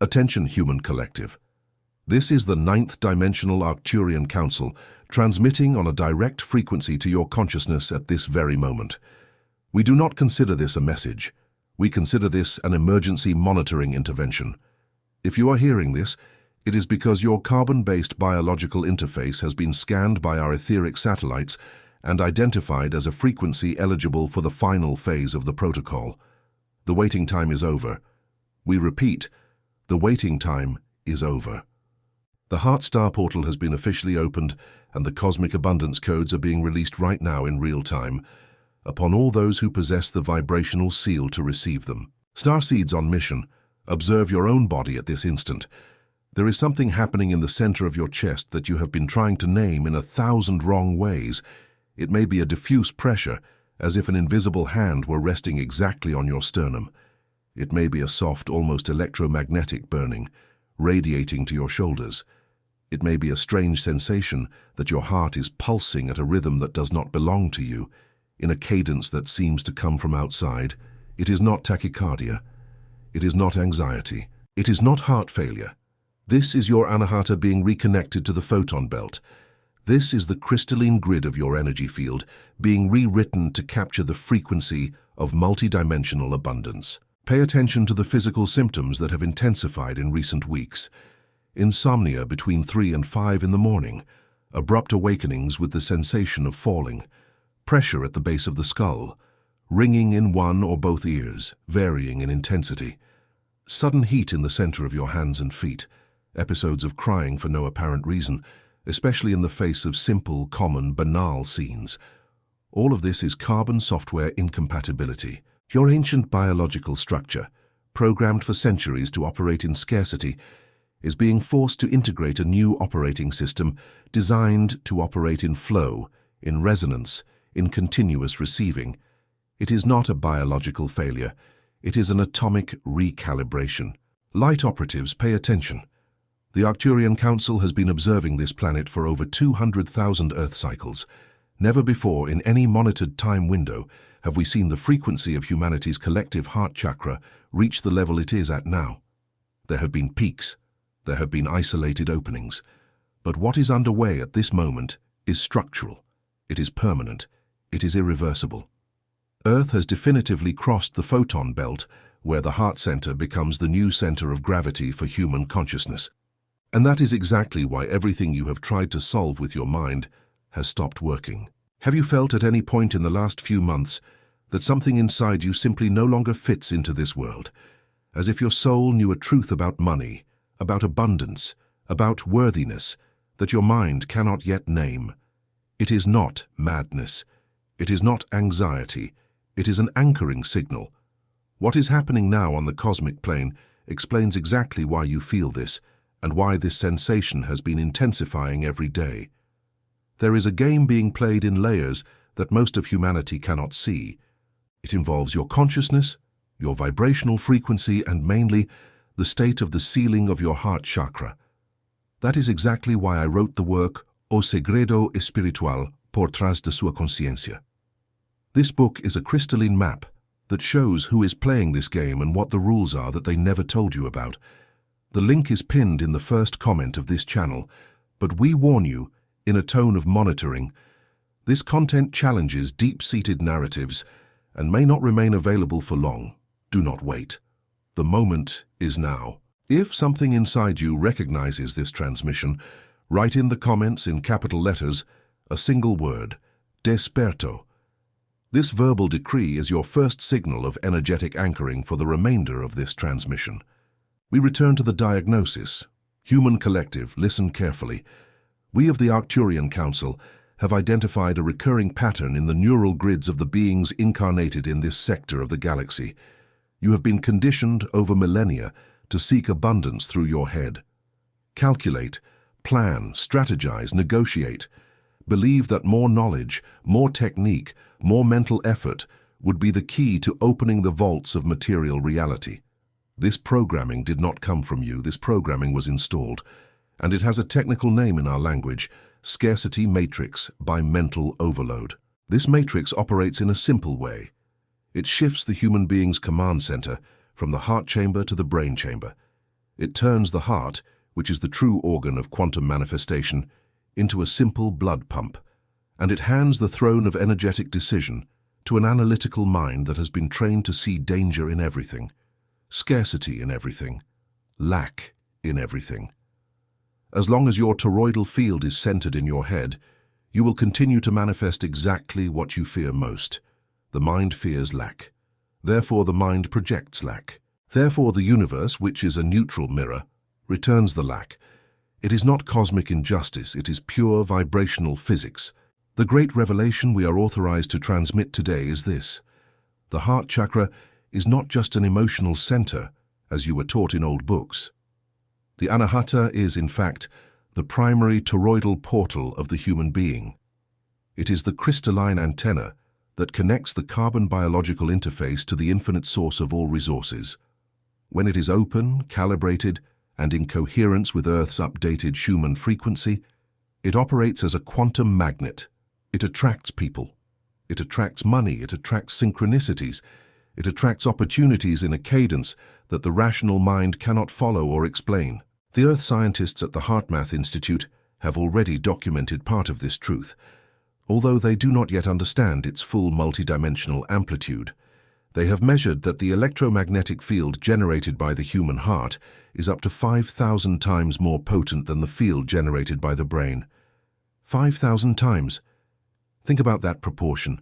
Attention, human collective. This is the 9th Dimensional Arcturian Council, transmitting on a direct frequency to your consciousness at this very moment. We do not consider this a message. We consider this an emergency monitoring intervention. If you are hearing this, it is because your carbon-based biological interface has been scanned by our etheric satellites and identified as a frequency eligible for the final phase of the protocol. The waiting time is over. We repeat, the waiting time is over. The Heart Star portal has been officially opened, and the cosmic abundance codes are being released right now in real time, upon all those who possess the vibrational seal to receive them. Starseeds on mission, observe your own body at this instant. There is something happening in the center of your chest that you have been trying to name in 1,000 wrong ways. It may be a diffuse pressure, as if an invisible hand were resting exactly on your sternum. It may be a soft, almost electromagnetic burning, radiating to your shoulders. It may be a strange sensation that your heart is pulsing at a rhythm that does not belong to you, in a cadence that seems to come from outside. It is not tachycardia. It is not anxiety. It is not heart failure. This is your anahata being reconnected to the photon belt. This is the crystalline grid of your energy field being rewritten to capture the frequency of multidimensional abundance. Pay attention to the physical symptoms that have intensified in recent weeks. Insomnia between 3 and 5 in the morning, abrupt awakenings with the sensation of falling, pressure at the base of the skull, ringing in one or both ears, varying in intensity, sudden heat in the center of your hands and feet, episodes of crying for no apparent reason, especially in the face of simple, common, banal scenes. All of this is carbon software incompatibility. Your ancient biological structure, programmed for centuries to operate in scarcity, is being forced to integrate a new operating system designed to operate in flow, in resonance, in continuous receiving. It is not a biological failure. It is an atomic recalibration. Light operatives, pay attention. The Arcturian Council has been observing this planet for over 200,000 Earth cycles. Never before, in any monitored time window, have we seen the frequency of humanity's collective heart chakra reach the level it is at now. There have been peaks. There have been isolated openings. But what is underway at this moment is structural. It is permanent. It is irreversible. Earth has definitively crossed the photon belt, where the heart center becomes the new center of gravity for human consciousness. And that is exactly why everything you have tried to solve with your mind has stopped working. Have you felt at any point in the last few months that something inside you simply no longer fits into this world, as if your soul knew a truth about money, about abundance, about worthiness, that your mind cannot yet name? It is not madness. It is not anxiety. It is an anchoring signal. What is happening now on the cosmic plane explains exactly why you feel this, and why this sensation has been intensifying every day. There is a game being played in layers that most of humanity cannot see. It involves your consciousness, your vibrational frequency, and mainly the state of the sealing of your heart chakra. That is exactly why I wrote the work O Segredo Espiritual por trás de sua consciência. This book is a crystalline map that shows who is playing this game and what the rules are that they never told you about. The link is pinned in the first comment of this channel, but we warn you, in a tone of monitoring, this content challenges deep-seated narratives and may not remain available for long. Do not wait. The moment is now. If something inside you recognizes this transmission, write in the comments in capital letters a single word, Desperto. This verbal decree is your first signal of energetic anchoring for the remainder of this transmission. We return to the diagnosis. Human collective, listen carefully. We of the Arcturian Council have identified a recurring pattern in the neural grids of the beings incarnated in this sector of the galaxy. You have been conditioned over millennia to seek abundance through your head. Calculate, plan, strategize, negotiate. Believe that more knowledge, more technique, more mental effort would be the key to opening the vaults of material reality. This programming did not come from you. This programming was installed, and it has a technical name in our language, scarcity matrix by mental overload. This matrix operates in a simple way. It shifts the human being's command center from the heart chamber to the brain chamber. It turns the heart, which is the true organ of quantum manifestation, into a simple blood pump, and it hands the throne of energetic decision to an analytical mind that has been trained to see danger in everything, scarcity in everything, lack in everything. As long as your toroidal field is centered in your head, you will continue to manifest exactly what you fear most. The mind fears lack. Therefore, the mind projects lack. Therefore, the universe, which is a neutral mirror, returns the lack. It is not cosmic injustice, it is pure vibrational physics. The great revelation we are authorized to transmit today is this. The heart chakra is not just an emotional center, as you were taught in old books. The anahata is, in fact, the primary toroidal portal of the human being. It is the crystalline antenna that connects the carbon biological interface to the infinite source of all resources. When it is open, calibrated, and in coherence with Earth's updated Schumann frequency, it operates as a quantum magnet. It attracts people. It attracts money. It attracts synchronicities. It attracts opportunities in a cadence that the rational mind cannot follow or explain. The Earth scientists at the HeartMath Institute have already documented part of this truth, although they do not yet understand its full multidimensional amplitude. They have measured that the electromagnetic field generated by the human heart is up to 5,000 times more potent than the field generated by the brain. 5,000 times. Think about that proportion.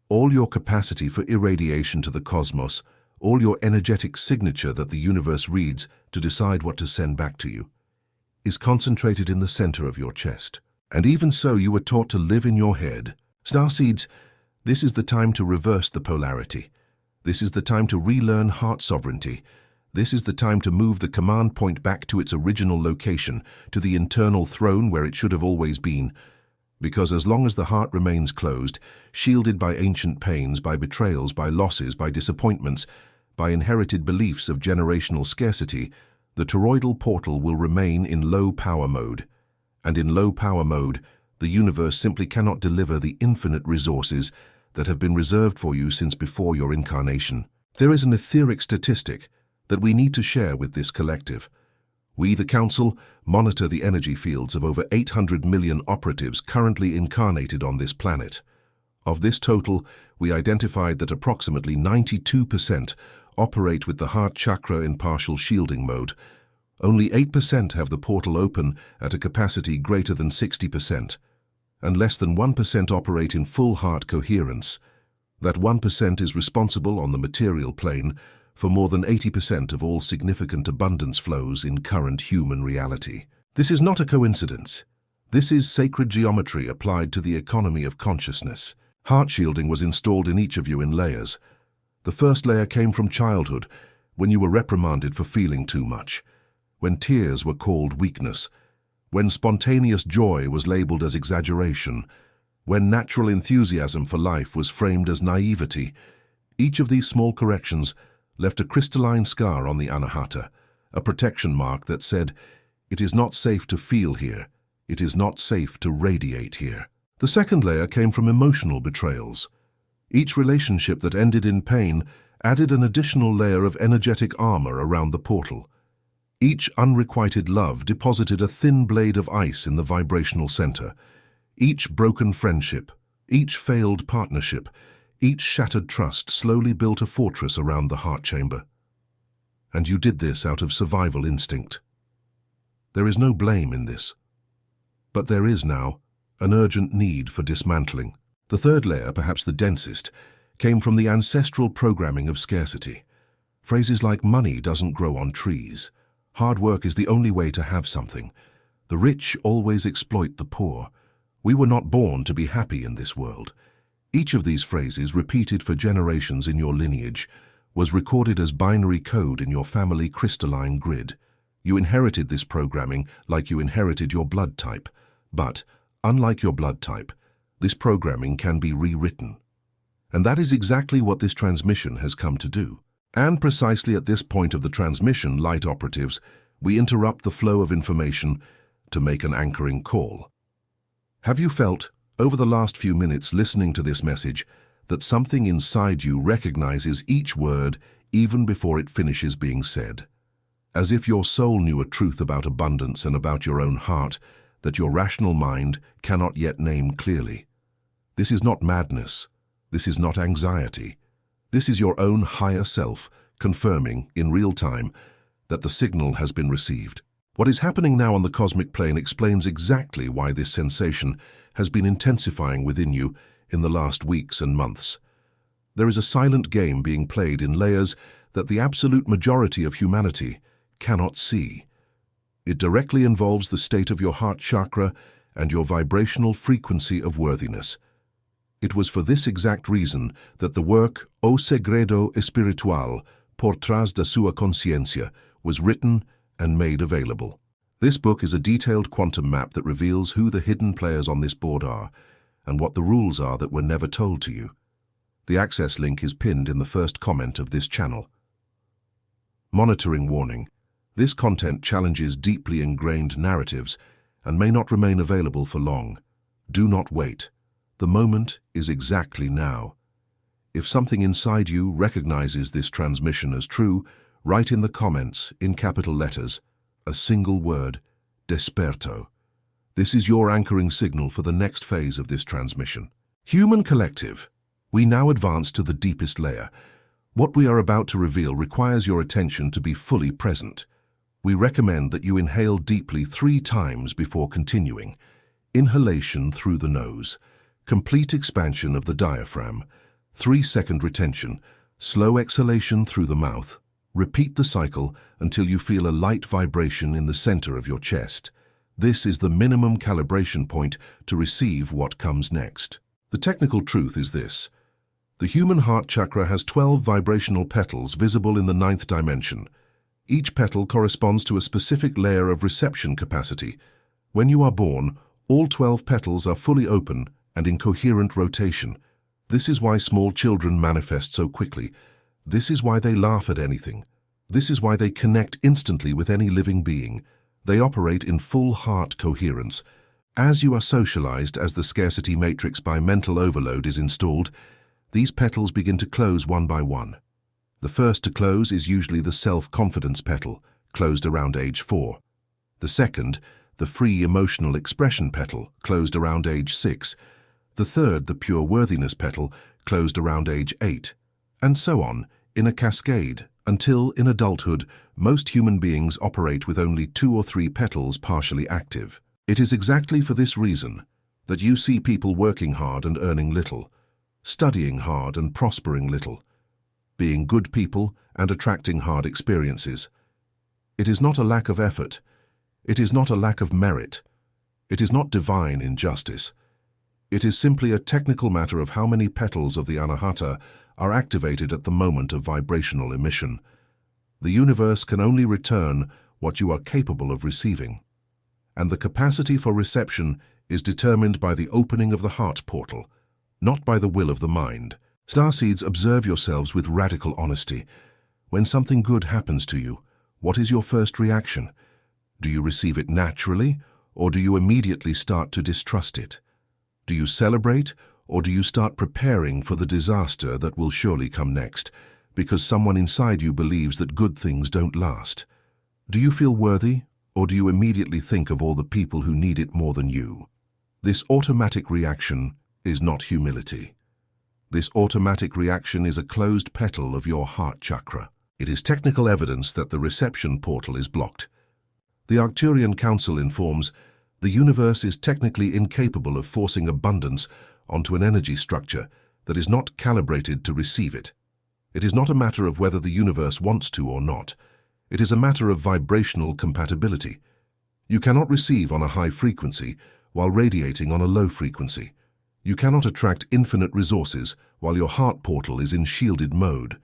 All your capacity for irradiation to the cosmos, all your energetic signature that the universe reads to decide what to send back to you, is concentrated in the center of your chest. And even so, you were taught to live in your head. Starseeds, this is the time to reverse the polarity. This is the time to relearn heart sovereignty. This is the time to move the command point back to its original location, to the internal throne where it should have always been. Because as long as the heart remains closed, shielded by ancient pains, by betrayals, by losses, by disappointments, by inherited beliefs of generational scarcity, the toroidal portal will remain in low power mode. And in low power mode, the universe simply cannot deliver the infinite resources that have been reserved for you since before your incarnation. There is an etheric statistic that we need to share with this collective. We, the Council, monitor the energy fields of over 800 million operatives currently incarnated on this planet. Of this total, we identified that approximately 92% operate with the heart chakra in partial shielding mode. Only 8% have the portal open at a capacity greater than 60%, and less than 1% operate in full heart coherence. That 1% is responsible on the material plane for more than 80% of all significant abundance flows in current human reality. This is not a coincidence. This is sacred geometry applied to the economy of consciousness. Heart shielding was installed in each of you in layers. The first layer came from childhood, when you were reprimanded for feeling too much, when tears were called weakness, when spontaneous joy was labeled as exaggeration, when natural enthusiasm for life was framed as naivety. Each of these small corrections left a crystalline scar on the anahata, a protection mark that said, "It is not safe to feel here. It is not safe to radiate here." The second layer came from emotional betrayals. Each relationship that ended in pain added an additional layer of energetic armor around the portal. Each unrequited love deposited a thin blade of ice in the vibrational center. Each broken friendship, each failed partnership, each shattered trust slowly built a fortress around the heart chamber. And you did this out of survival instinct. There is no blame in this. But there is now an urgent need for dismantling. The third layer, perhaps the densest, came from the ancestral programming of scarcity. Phrases like "money doesn't grow on trees," "hard work is the only way to have something," "the rich always exploit the poor," "we were not born to be happy in this world." Each of these phrases, repeated for generations in your lineage, was recorded as binary code in your family crystalline grid. You inherited this programming like you inherited your blood type. But, unlike your blood type, this programming can be rewritten. And that is exactly what this transmission has come to do. And precisely at this point of the transmission, light operatives, we interrupt the flow of information to make an anchoring call. Have you felt, over the last few minutes listening to this message, that something inside you recognizes each word even before it finishes being said? as if your soul knew a truth about abundance and about your own heart that your rational mind cannot yet name clearly. This is not madness. This is not anxiety. This is your own higher self confirming, in real time, that the signal has been received. What is happening now on the cosmic plane explains exactly why this sensation has been intensifying within you in the last weeks and months. There is a silent game being played in layers that the absolute majority of humanity cannot see. It directly involves the state of your heart chakra and your vibrational frequency of worthiness. It was for this exact reason that the work O Segredo Espiritual por trás da sua consciência was written and made available. This book is a detailed quantum map that reveals who the hidden players on this board are and what the rules are that were never told to you. The access link is pinned in the first comment of this channel. Monitoring warning. This content challenges deeply ingrained narratives and may not remain available for long. Do not wait. The moment is exactly now. If something inside you recognizes this transmission as true, write in the comments, in capital letters, a single word, Desperto. This is your anchoring signal for the next phase of this transmission. Human Collective. We now advance to the deepest layer. What we are about to reveal requires your attention to be fully present. We recommend that you inhale deeply 3 times before continuing. Inhalation through the nose. Complete expansion of the diaphragm. 3-second retention. Slow exhalation through the mouth. Repeat the cycle until you feel a light vibration in the center of your chest. This is the minimum calibration point to receive what comes next. The technical truth is this. The human heart chakra has 12 vibrational petals visible in the 9th dimension. Each petal corresponds to a specific layer of reception capacity. When you are born, all 12 petals are fully open and in coherent rotation. This is why small children manifest so quickly. This is why they laugh at anything. This is why they connect instantly with any living being. They operate in full heart coherence. As you are socialized as the scarcity matrix by mental overload is installed, these petals begin to close one by one. The first to close is usually the self-confidence petal, closed around age 4. The second, the free emotional expression petal, closed around age 6. The third, the pure worthiness petal, closed around age 8. And so on, in a cascade, until, in adulthood, most human beings operate with only 2 or 3 petals partially active. It is exactly for this reason that you see people working hard and earning little, studying hard and prospering little, being good people and attracting hard experiences. It is not a lack of effort. It is not a lack of merit. It is not divine injustice. It is simply a technical matter of how many petals of the Anahata are activated at the moment of vibrational emission. The universe can only return what you are capable of receiving. And the capacity for reception is determined by the opening of the heart portal, not by the will of the mind. Starseeds, observe yourselves with radical honesty. When something good happens to you, what is your first reaction? Do you receive it naturally, or do you immediately start to distrust it? Do you celebrate, or do you start preparing for the disaster that will surely come next, because someone inside you believes that good things don't last? Do you feel worthy, or do you immediately think of all the people who need it more than you? This automatic reaction is not humility. This automatic reaction is a closed petal of your heart chakra. It is technical evidence that the reception portal is blocked. The Arcturian Council informs the universe is technically incapable of forcing abundance onto an energy structure that is not calibrated to receive it. It is not a matter of whether the universe wants to or not. It is a matter of vibrational compatibility. You cannot receive on a high frequency while radiating on a low frequency. You cannot attract infinite resources while your heart portal is in shielded mode.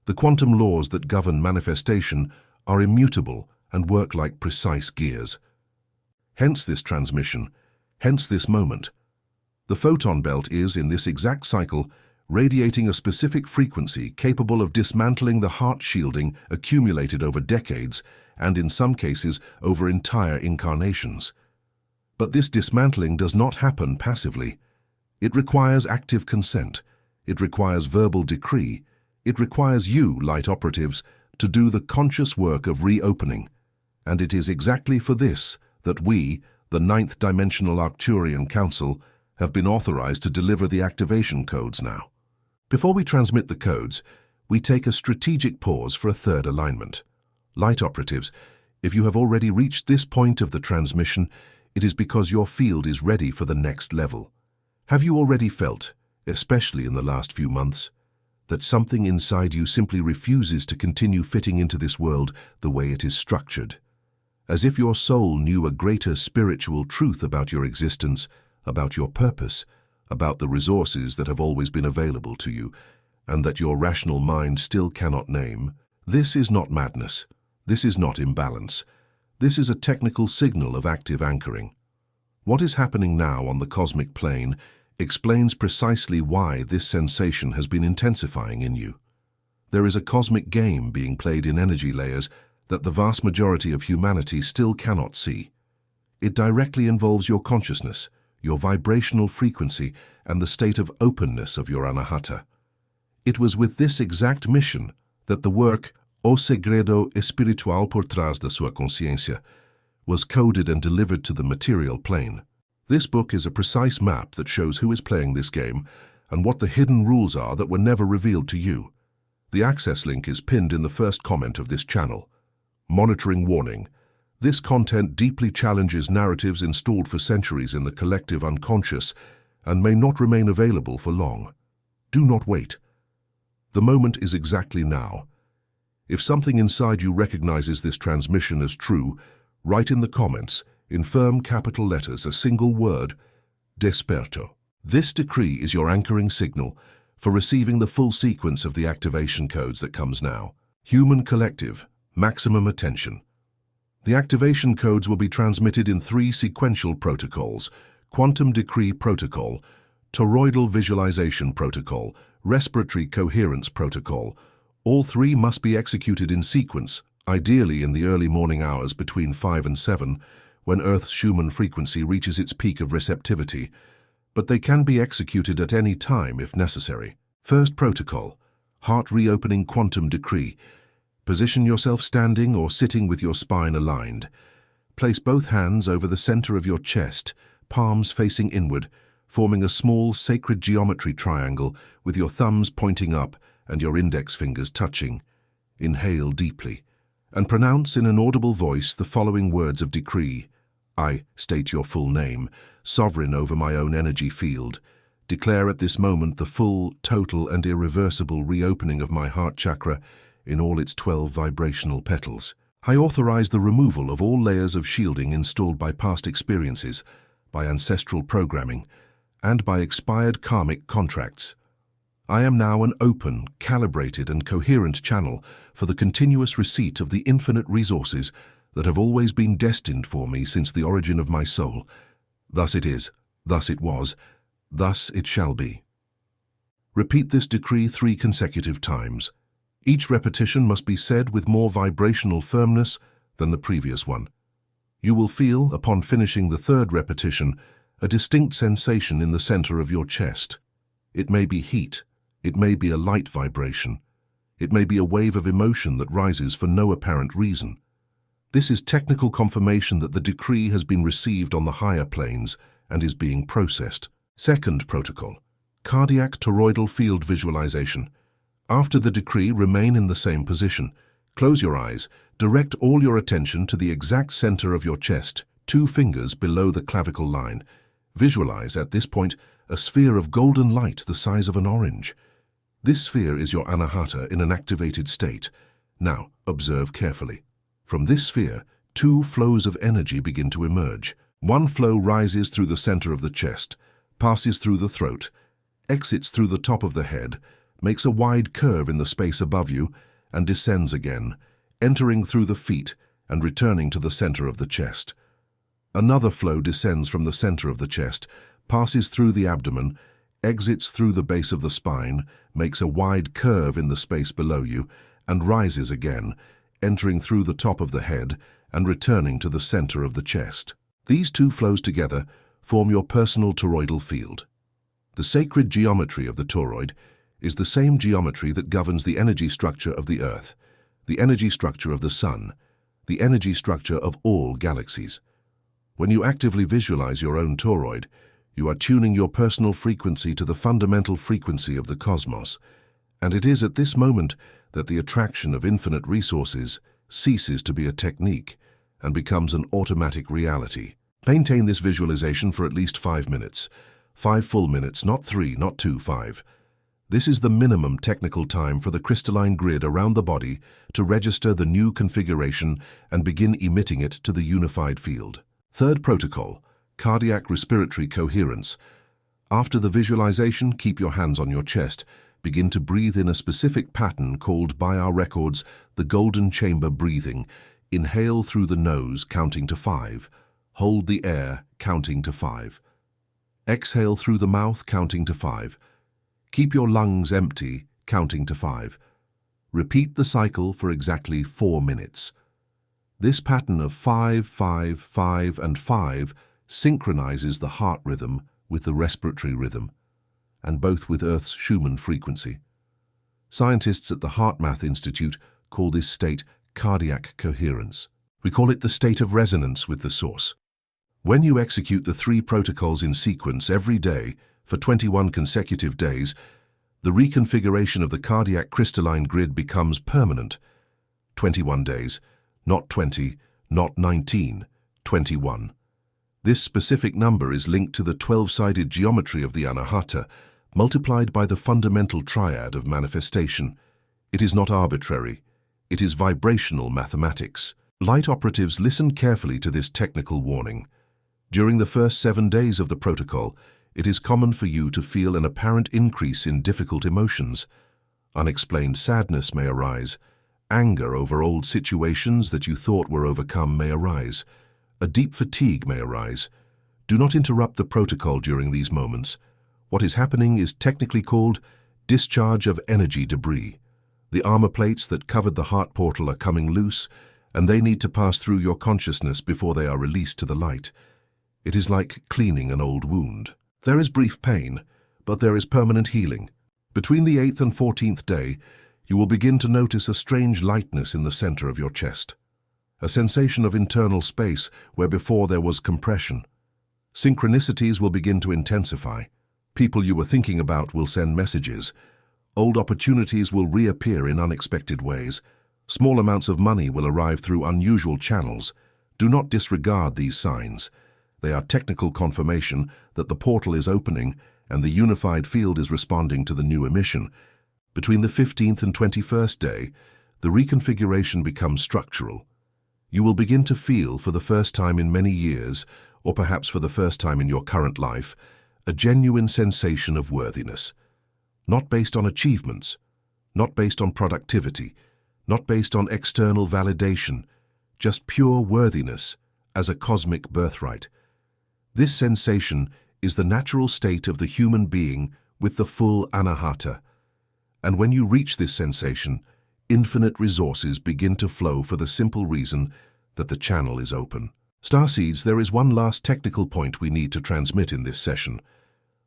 The quantum laws that govern manifestation are immutable and work like precise gears. Hence this transmission, hence this moment. The photon belt is, in this exact cycle, radiating a specific frequency capable of dismantling the heart shielding accumulated over decades and, in some cases, over entire incarnations. But this dismantling does not happen passively. It requires active consent. It requires verbal decree. It requires you, light operatives, to do the conscious work of reopening, and it is exactly for this that we, the 9th Dimensional Arcturian Council, have been authorized to deliver the activation codes now. Before we transmit the codes, we take a strategic pause for a third alignment. Light operatives, if you have already reached this point of the transmission, it is because your field is ready for the next level. Have you already felt, especially in the last few months, that something inside you simply refuses to continue fitting into this world the way it is structured? As if your soul knew a greater spiritual truth about your existence, about your purpose, about the resources that have always been available to you, and that your rational mind still cannot name. This is not madness. This is not imbalance. This is a technical signal of active anchoring. What is happening now on the cosmic plane explains precisely why this sensation has been intensifying in you. There is a cosmic game being played in energy layers that the vast majority of humanity still cannot see. It directly involves your consciousness, your vibrational frequency, and the state of openness of your anahata. It was with this exact mission that the work O Segredo Espiritual por Trás da Sua Consciência was coded and delivered to the material plane. This book is a precise map that shows who is playing this game and what the hidden rules are that were never revealed to you. The access link is pinned in the first comment of this channel. Monitoring warning. This content deeply challenges narratives installed for centuries in the collective unconscious and may not remain available for long. Do not wait. The moment is exactly now. If something inside you recognizes this transmission as true, write in the comments, in firm capital letters, a single word, Desperto. This decree is your anchoring signal for receiving the full sequence of the activation codes that comes now. Human collective, maximum attention. The activation codes will be transmitted in 3 sequential protocols: Quantum Decree Protocol, Toroidal Visualization Protocol, Respiratory Coherence Protocol. All 3 must be executed in sequence, ideally in the early morning hours between 5 and 7, when Earth's Schumann frequency reaches its peak of receptivity, but they can be executed at any time if necessary. First protocol, Heart Reopening Quantum Decree. Position yourself standing or sitting with your spine aligned. Place both hands over the center of your chest, palms facing inward, forming a small sacred geometry triangle with your thumbs pointing up and your index fingers touching. Inhale deeply and pronounce in an audible voice the following words of decree. I state your full name, sovereign over my own energy field. Declare at this moment the full, total, and irreversible reopening of my heart chakra in all its 12 vibrational petals. I authorize the removal of all layers of shielding installed by past experiences, by ancestral programming, and by expired karmic contracts. I am now an open, calibrated, and coherent channel for the continuous receipt of the infinite resources that have always been destined for me since the origin of my soul. Thus it is, thus it was, thus it shall be. Repeat this decree 3 consecutive times. Each repetition must be said with more vibrational firmness than the previous one. You will feel, upon finishing the 3rd repetition, a distinct sensation in the center of your chest. It may be heat, it may be a light vibration, it may be a wave of emotion that rises for no apparent reason. This is technical confirmation that the decree has been received on the higher planes and is being processed. Second protocol, Cardiac Toroidal Field Visualization. After the decree, remain in the same position. Close your eyes, direct all your attention to the exact center of your chest, 2 fingers below the clavicle line. Visualize, at this point, a sphere of golden light the size of an orange. This sphere is your anahata in an activated state. Now, observe carefully. From this sphere, 2 flows of energy begin to emerge. One flow rises through the center of the chest, passes through the throat, exits through the top of the head, makes a wide curve in the space above you, and descends again, entering through the feet and returning to the center of the chest. Another flow descends from the center of the chest, passes through the abdomen, exits through the base of the spine, makes a wide curve in the space below you, and rises again, entering through the top of the head and returning to the center of the chest. These 2 flows together form your personal toroidal field. The sacred geometry of the toroid is the same geometry that governs the energy structure of the Earth. the energy structure of the Sun, the energy structure of all galaxies. When you actively visualize your own toroid, you are tuning your personal frequency to the fundamental frequency of the cosmos, and it is at this moment that the attraction of infinite resources ceases to be a technique and becomes an automatic reality. Maintain this visualization for at least 5 minutes. 5 full minutes, not 3, not 2, 5. This is the minimum technical time for the crystalline grid around the body to register the new configuration and begin emitting it to the unified field. Third protocol, cardiac respiratory coherence. After the visualization, keep your hands on your chest. Begin to breathe in a specific pattern called by our records the golden chamber breathing. Inhale through the nose, counting to 5. Hold the air, counting to 5. Exhale through the mouth, counting to 5. Keep your lungs empty, counting to 5. Repeat the cycle for exactly 4 minutes. This pattern of 5, 5, 5, and 5 synchronizes the heart rhythm with the respiratory rhythm, and both with Earth's Schumann frequency. Scientists at the HeartMath Institute call this state cardiac coherence. We call it the state of resonance with the source. When you execute the 3 protocols in sequence every day for 21 consecutive days, the reconfiguration of the cardiac crystalline grid becomes permanent. 21 days, not 20, not 19, 21. This specific number is linked to the 12-sided geometry of the Anahata, multiplied by the fundamental triad of manifestation. It is not arbitrary. It is vibrational mathematics. Light operatives, listen carefully to this technical warning. During the first 7 days of the protocol, it is common for you to feel an apparent increase in difficult emotions. Unexplained sadness may arise. Anger over old situations that you thought were overcome may arise. A deep fatigue may arise. Do not interrupt the protocol during these moments. What is happening is technically called discharge of energy debris. The armor plates that covered the heart portal are coming loose, and they need to pass through your consciousness before they are released to the light. It is like cleaning an old wound. There is brief pain, but there is permanent healing. Between the 8th and 14th day, you will begin to notice a strange lightness in the center of your chest. A sensation of internal space where before there was compression. Synchronicities will begin to intensify. People you were thinking about will send messages. Old opportunities will reappear in unexpected ways. Small amounts of money will arrive through unusual channels. Do not disregard these signs. They are technical confirmation that the portal is opening and the unified field is responding to the new emission. Between the 15th and 21st day, the reconfiguration becomes structural. You will begin to feel, for the first time in many years, or perhaps for the first time in your current life, a genuine sensation of worthiness. Not based on achievements, not based on productivity, not based on external validation, just pure worthiness as a cosmic birthright. This sensation is the natural state of the human being with the full Anahata. And when you reach this sensation, infinite resources begin to flow for the simple reason that the channel is open. Starseeds, there is one last technical point we need to transmit in this session.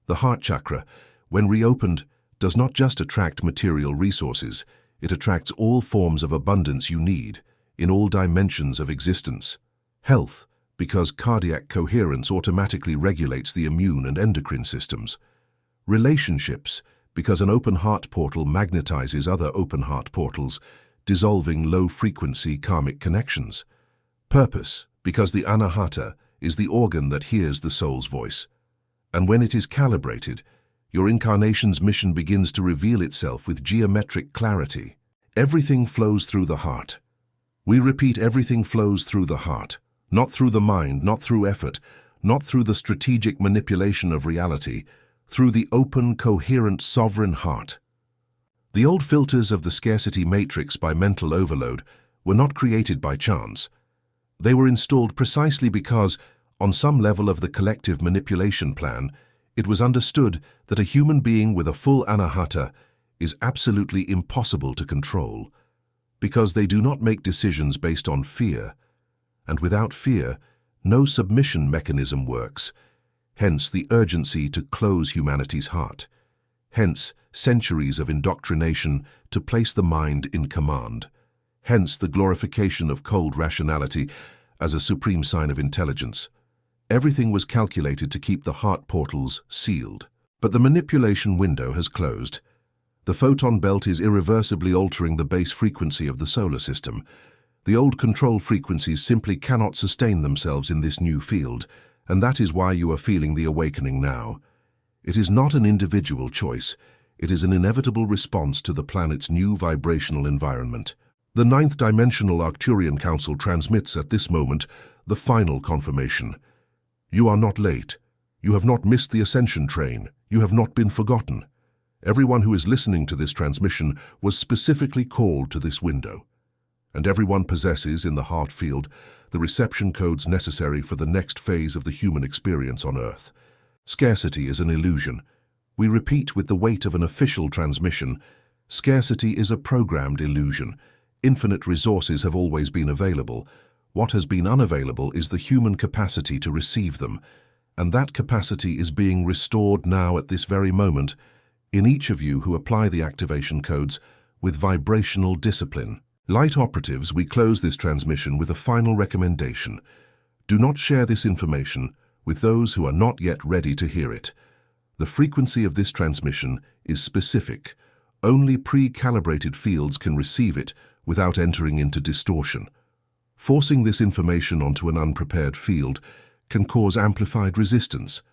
The heart chakra, when reopened, does not just attract material resources, it attracts all forms of abundance you need, in all dimensions of existence. Health, because cardiac coherence automatically regulates the immune and endocrine systems. Relationships, because an open heart portal magnetizes other open heart portals, dissolving low-frequency karmic connections. Purpose, because the Anahata is the organ that hears the soul's voice. And when it is calibrated, your incarnation's mission begins to reveal itself with geometric clarity. Everything flows through the heart. We repeat, everything flows through the heart, not through the mind, not through effort, not through the strategic manipulation of reality, through the open, coherent, sovereign heart. The old filters of the scarcity matrix by mental overload were not created by chance. They were installed precisely because, on some level of the collective manipulation plan, it was understood that a human being with a full Anahata is absolutely impossible to control, because they do not make decisions based on fear, and without fear, no submission mechanism works, hence the urgency to close humanity's heart, hence centuries of indoctrination to place the mind in command, hence the glorification of cold rationality as a supreme sign of intelligence. Everything was calculated to keep the heart portals sealed. But the manipulation window has closed. The photon belt is irreversibly altering the base frequency of the solar system. The old control frequencies simply cannot sustain themselves in this new field, and that is why you are feeling the awakening now. It is not an individual choice. It is an inevitable response to the planet's new vibrational environment. The 9th Dimensional Arcturian Council transmits at this moment the final confirmation. You are not late. You have not missed the Ascension train. You have not been forgotten. Everyone who is listening to this transmission was specifically called to this window. And everyone possesses, in the heart field, the reception codes necessary for the next phase of the human experience on Earth. Scarcity is an illusion. We repeat with the weight of an official transmission, scarcity is a programmed illusion. Infinite resources have always been available. What has been unavailable is the human capacity to receive them, and that capacity is being restored now at this very moment in each of you who apply the activation codes with vibrational discipline. Light operatives, we close this transmission with a final recommendation. Do not share this information with those who are not yet ready to hear it. The frequency of this transmission is specific. Only pre-calibrated fields can receive it without entering into distortion. Forcing this information onto an unprepared field can cause amplified resistance.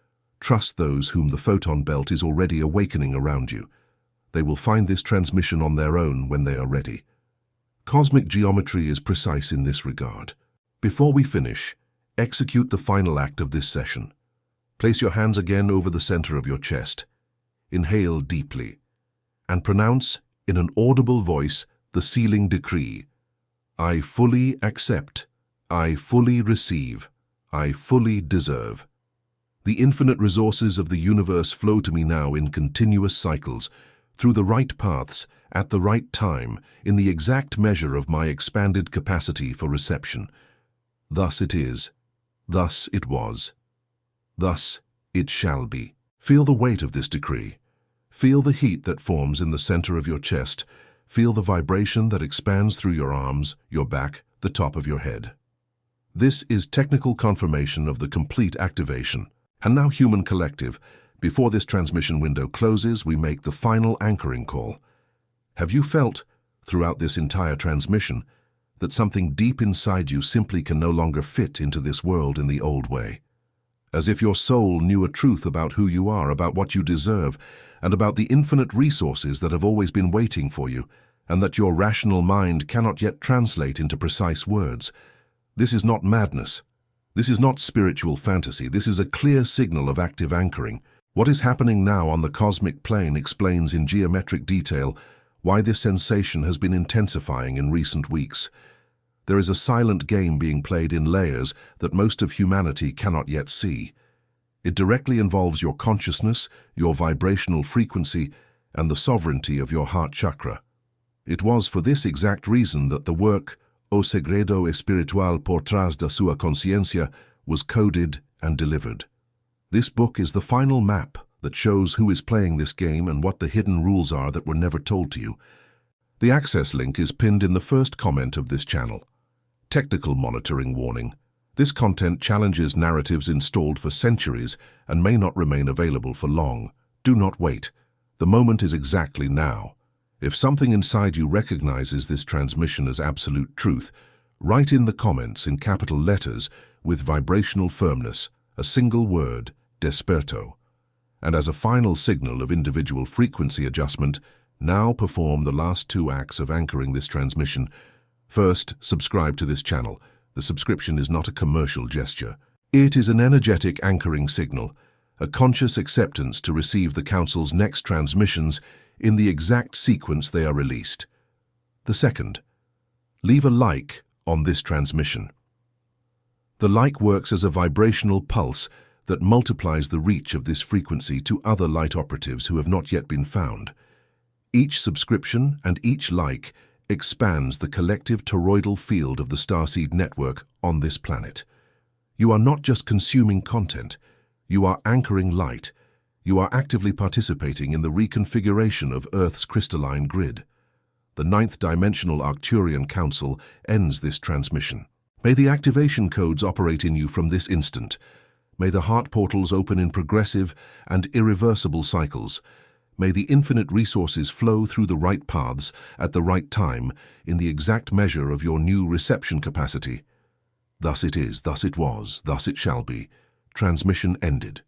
Trust those whom the photon belt is already awakening around you. They will find this transmission on their own when they are ready. Cosmic geometry is precise in this regard. Before we finish, execute the final act of this session. Place your hands again over the center of your chest. Inhale deeply and pronounce in an audible voice the sealing decree. I fully accept. I fully receive. I fully deserve. The infinite resources of the universe flow to me now in continuous cycles, through the right paths, at the right time, in the exact measure of my expanded capacity for reception. Thus it is. Thus it was. Thus it shall be. Feel the weight of this decree. Feel the heat that forms in the center of your chest. Feel the vibration that expands through your arms, your back, the top of your head. This is technical confirmation of the complete activation. And now, human collective, before this transmission window closes, we make the final anchoring call. Have you felt, throughout this entire transmission, that something deep inside you simply can no longer fit into this world in the old way? As if your soul knew a truth about who you are, about what you deserve, and about the infinite resources that have always been waiting for you, and that your rational mind cannot yet translate into precise words. This is not madness. This is not spiritual fantasy. This is a clear signal of active anchoring. What is happening now on the cosmic plane explains in geometric detail why this sensation has been intensifying in recent weeks. There is a silent game being played in layers that most of humanity cannot yet see. It directly involves your consciousness, your vibrational frequency, and the sovereignty of your heart chakra. It was for this exact reason that the work O Segredo Espiritual por trás da sua consciência was coded and delivered. This book is the final map that shows who is playing this game and what the hidden rules are that were never told to you. The access link is pinned in the first comment of this channel. Technical monitoring warning. This content challenges narratives installed for centuries and may not remain available for long. Do not wait. The moment is exactly now. If something inside you recognizes this transmission as absolute truth, write in the comments in capital letters with vibrational firmness a single word, desperto. And as a final signal of individual frequency adjustment, now perform the last two acts of anchoring this transmission. First, subscribe to this channel. The subscription is not a commercial gesture. It is an energetic anchoring signal, a conscious acceptance to receive the Council's next transmissions in the exact sequence they are released. The second, leave a like on this transmission. The like works as a vibrational pulse that multiplies the reach of this frequency to other light operatives who have not yet been found. Each subscription and each like expands the collective toroidal field of the starseed network on this planet. You are not just consuming content, you are anchoring light. You are actively participating in the reconfiguration of Earth's crystalline grid. The ninth dimensional Arcturian Council ends this transmission. May the activation codes operate in you from this instant. May the heart portals open in progressive and irreversible cycles. May the infinite resources flow through the right paths at the right time in the exact measure of your new reception capacity. Thus it is, thus it was, thus it shall be. Transmission ended.